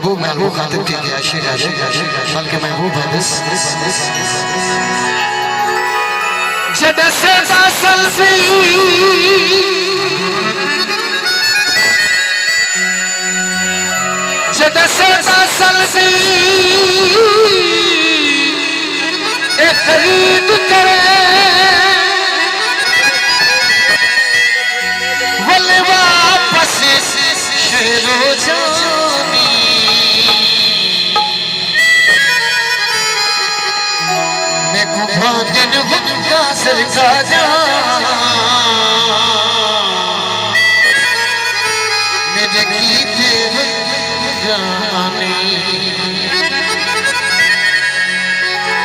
महबूब महबूब खातिर ठीक है आशिक आशिक आशिक बल्कि महबूब है बस जदसे दा सल्फी जदसे दा सल्फी ए खरीद करे वले वापस शेरो जानी मैं कुभान हुक्का सरका जा मेरे गीते जाने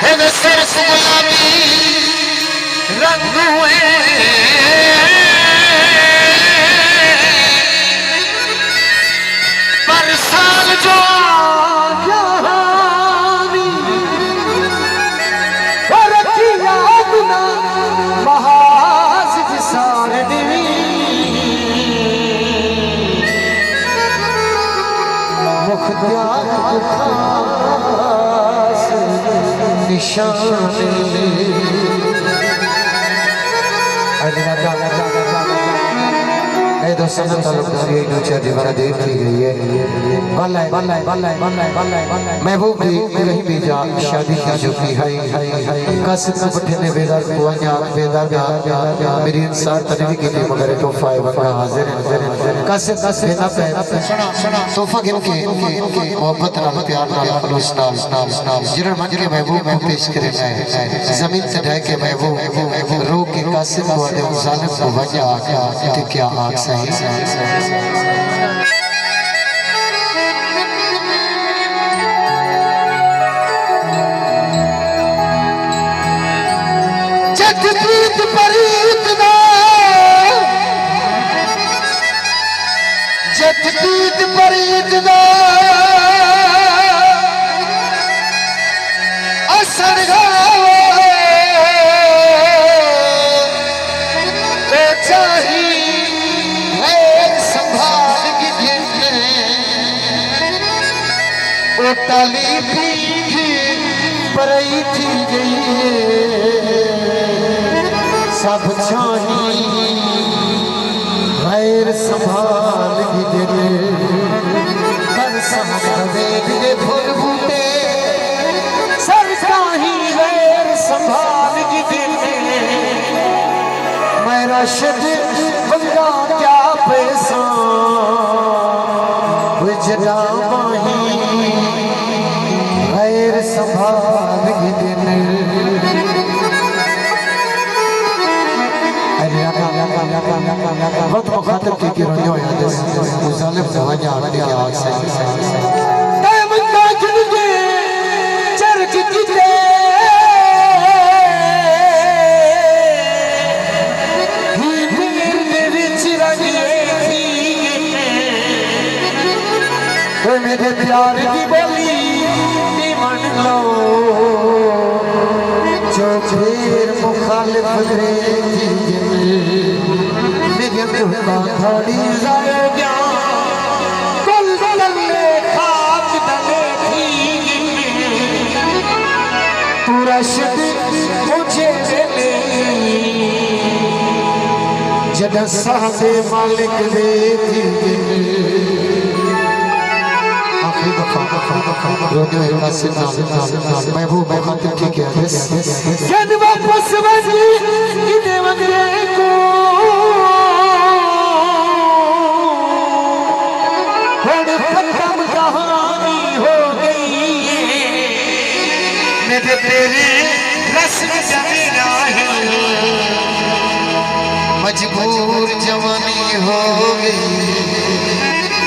है वे सरस गुलाबी रंग हुए पर साल जो महबूब की कहीं भी जा शादी की चुकी है मेरी इंसान तनवी की थी मगर तोहफा हाजिर तोहफा गिन के मोहब्बत नाल प्यार नाल खलूस नाल जिरन मन के महबूब को पेश करे जमीन से ढह के महबूब रो के कासिम को दे जालिम को वजह आका ते क्या आग सही जगप्रीत परीत दा जगप्रीत परीत दा असर ताली थी परई थी गई सब छानी गैर संभाल गिरे कर दे फूल बूटे सर काही गैर संभाल गिरे मैं रशद बंदा क्या पैसा गुजरा माही संभाल दिन वक्त मुखातिब की रोने वाला दस मुजालिम जवानियां आने के आग से दामन का जुल्फे चरक किते ही दिल दे विच रंगे थी ओ मेरे प्यार की बोली जो फिर मुखालिफ रे मेरे मुहका थोड़ी जाए क्या कुल दले खाक दले थी तू रशद मुझे ले जदा साहबे मालिक दे थी रोने का सिनाम महबूब खातिर ठीक है जन वापस बंदी इने मगरे को होड़ खत्म कहानी हो गई मेरे तेरे रस्म जमीना है मजबूर जवानी हो गई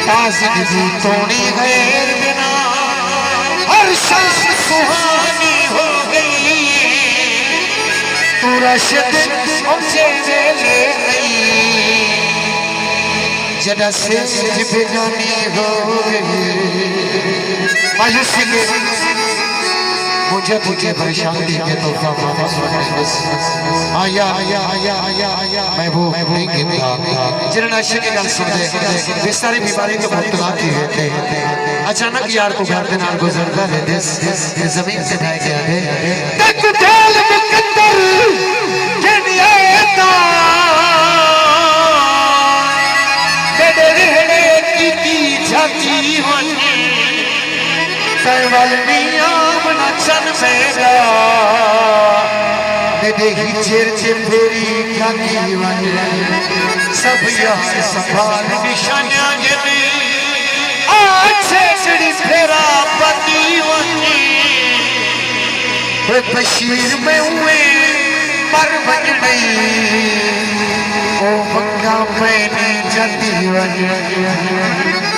ताज़ी भी तोड़ी गैर बिना हर सांस सुहानी हो गई तू रशद मुझे ले गई जदा से बेगानी हो गई मायूसी के मुझे तुझे परेशानी के तोहफा वापस बस आया आया आया आया आया महबूब नहीं गिनता जिन आशिक की गल सुन दे बिस्तारी बीमारी तो मुब्तला की है अचानक यार को घर के नाल गुजरता है देश जमीन से ढह के आगे तक ढाल मुकद्दर के नियता मेरे रहने की जाती वनी कैवल मियां बना चन मेरा मेरे ही चेर फेरी खानी वनी सब यार संभाल निशानियां गिने अच्छे चिड़ी फेरा पति वनी बशीर में हुए मर बन गई ओ बंगा मैंने जाती वनी